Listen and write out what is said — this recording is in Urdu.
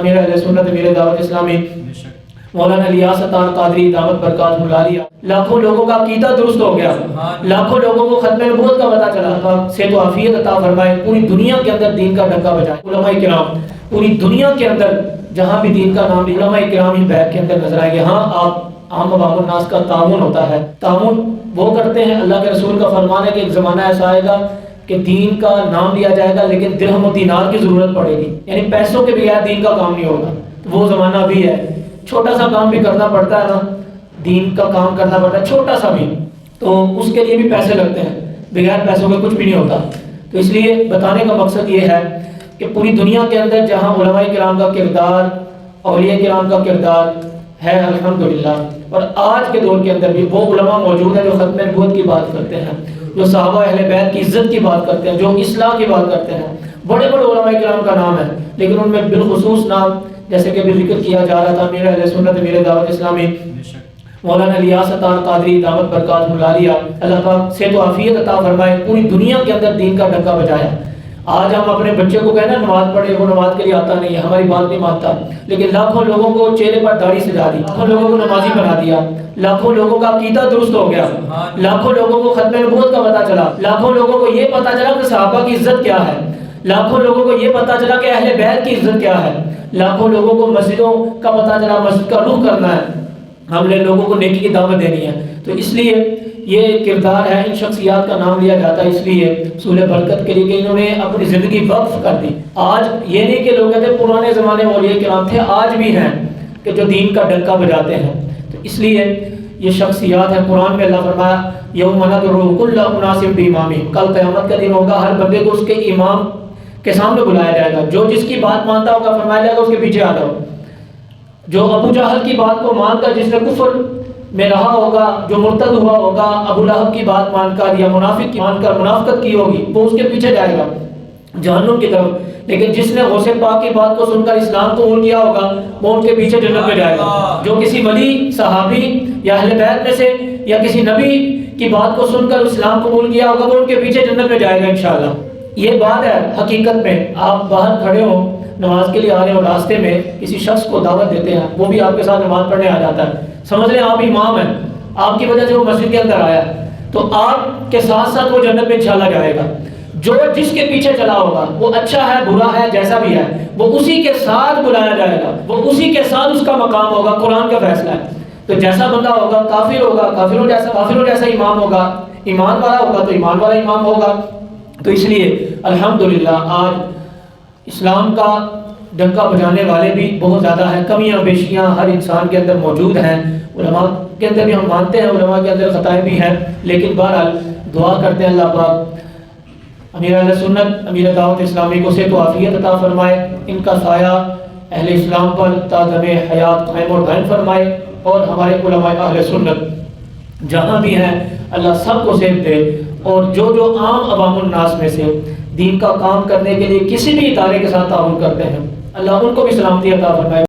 میرا اہل سنت میرے دعوت اسلامی مولانا الیاس عطار قادری دعوت برکات ملالیہ، لاکھوں لوگوں کا عقیدہ درست ہو گیا، لاکھوں لوگوں کو ختم نبوت کا پتہ چلا، صحت و عافیت عطا فرمائے، پوری دنیا کے اندر دین کا ڈنکا بجائے۔ علماء کرام پوری دنیا کے اندر جہاں بھی دین کا نام علماء کرام ہی بیگ کے اندر نظر آئیں گے۔ ہاں آپ عام عوام الناس کا تعاون ہوتا ہے، تعاون وہ کرتے ہیں، اللہ کے رسول کا فرمان ہے کہ ایک زمانہ ایسا آئے گا کہ دین کا نام لیا جائے گا لیکن درہم و دینار کی ضرورت پڑے گی، یعنی پیسوں کے بغیر دین کا کام نہیں ہوگا۔ وہ زمانہ بھی ہے، چھوٹا سا کام بھی کرنا پڑتا ہے نا، دین کا کام کرنا پڑتا ہے چھوٹا سا بھی، تو اس کے لیے بھی پیسے لگتے ہیں، بغیر پیسوں کے کچھ بھی نہیں ہوتا۔ تو اس لیے بتانے کا مقصد یہ ہے کہ پوری دنیا کے اندر جہاں علماء کرام کا کردار، اولیاء کرام کا کردار ہے الحمدللہ، اور آج کے دور کے اندر بھی وہ علماء موجود ہیں جو ختم نبوت کی بات کرتے ہیں، جو صحابہ اہل بیت کی عزت کی بات کرتے ہیں، جو اصلاح کی بات کرتے ہیں۔ بڑے بڑے علماء کرام کا نام ہے، لیکن ان میں بالخصوص نام جیسے کہ بھی ذکر کیا جا رہا تھا، میرا اہل سنت میرے دعوت اسلامی مولانا الیاس عطار قادری دعوت برکات ملالیہ، اللہ پاک صحت و عافیت عطا فرمائے، پوری دنیا کے اندر دین کا ڈنکا بجایا۔ آج ہم اپنے بچے کو کہنا نماز پڑھے، وہ نماز کے لیے آتا نہیں ہے، ہماری بات نہیں مانتا، لیکن لاکھوں لوگوں کو چہرے پر داڑھی سجا دی، لاکھوں لوگوں کو نمازی بنا دیا، لاکھوں لوگوں کا عقیدہ درست ہو گیا، لاکھوں لوگوں کو ختم نبوت کا پتہ چلا، لاکھوں لوگوں کو یہ پتہ چلا کہ صحابہ کی عزت کیا ہے، لاکھوں لوگوں کو یہ پتہ چلا کہ اہل بیت کی عزت کیا ہے، لاکھوں لوگوں کو مسجدوں کا پتہ چلا، مسجد کا رخ کرنا ہے، ہم نے لوگوں کو نیکی کی دعوت دینی ہے۔ تو اس لیے یہ کردار ہے، ان شخصیات کا نام لیا جاتا ہے اس لیے حصول برکت کے لیے کہ انہوں نے اپنی زندگی وقف کر دی۔ آج یہ نہیں کہ لوگ کہتے ہیں پرانے زمانے میں اولیاء کرام تھے، آج بھی ہیں کہ جو دین کا ڈنکا بجاتے ہیں۔ تو اس لیے یہ شخصیات ہے، قرآن میں اللہ فرمایا یوم ندعو کل اناس بامامہم، کل قیامت کا دن ہوگا، ہر بندے کو اس کے امام کے سامنے بلایا جائے گا، جو جس کی بات مانتا ہوگا فرمایا جائے گا اس کے پیچھے آ جاؤ۔ جو ابو جہل کی بات کو مان کر جس نے کفر میں رہا ہوگا، جو مرتد ہوا ہوگا، ابو لہب کی بات مان کر یا منافق کی مان کر منافقت کی ہوگی، وہ اس کے پیچھے جائے گا جہنم کی طرف۔ لیکن جس نے غوث پاک کی بات کو سن کر اسلام قبول کیا ہوگا، وہ ان کے پیچھے جنت میں جائے گا۔ جو کسی ولی، صحابی یا اہل بیت میں سے یا کسی نبی کی بات کو سن کر اسلام قبول کیا ہوگا، وہ ان کے پیچھے جنت میں جائے گا انشاءاللہ۔ یہ بات ہے حقیقت میں، آپ باہر کھڑے ہو نماز کے لیے آ رہے ہو، راستے میں کسی شخص کو دعوت دیتے ہیں، وہ بھی آپ کے ساتھ نماز پڑھنے آ جاتا ہے، سمجھ لیں آپ امام ہیں، آپ کی وجہ سے وہ مسجد کے اندر آیا، تو آپ کے ساتھ ساتھ وہ جنت میں انشاءاللہ جائے گا۔ جو جس کے پیچھے چلا ہوگا، وہ اچھا ہے برا ہے جیسا بھی ہے، وہ اسی کے ساتھ بلایا جائے گا، وہ اسی کے ساتھ اس کا مقام ہوگا، قرآن کا فیصلہ ہے۔ تو جیسا بندہ ہوگا کافر ہوگا، کافروں جیسا امام ہوگا، ایمان والا ہوگا تو ایمان والا امام ہوگا۔ تو اس لیے الحمدللہ آج اسلام کا ڈنکا بجانے والے بھی بہت زیادہ ہیں، کمیاں بیشیاں ہر انسان کے اندر موجود ہیں، علماء کے اندر بھی ہم مانتے ہیں علماء کے اندر خطائیں بھی ہیں، لیکن بہرحال دعا کرتے ہیں اللہ پاک امیر اہل سنت امیر دعوت اسلامی کو صحت و عافیت عطا فرمائے، ان کا سایہ اہل اسلام پر تا دم حیات قائم اور دائم فرمائے، اور ہمارے علماء اہل سنت جہاں بھی ہیں اللہ سب کو صحت دے، اور جو عام عوام الناس میں سے دین کا کام کرنے کے لیے کسی بھی ادارے کے ساتھ تعاون کرتے ہیں، اللہ ان کو بھی سلامتی عطا فرمائے۔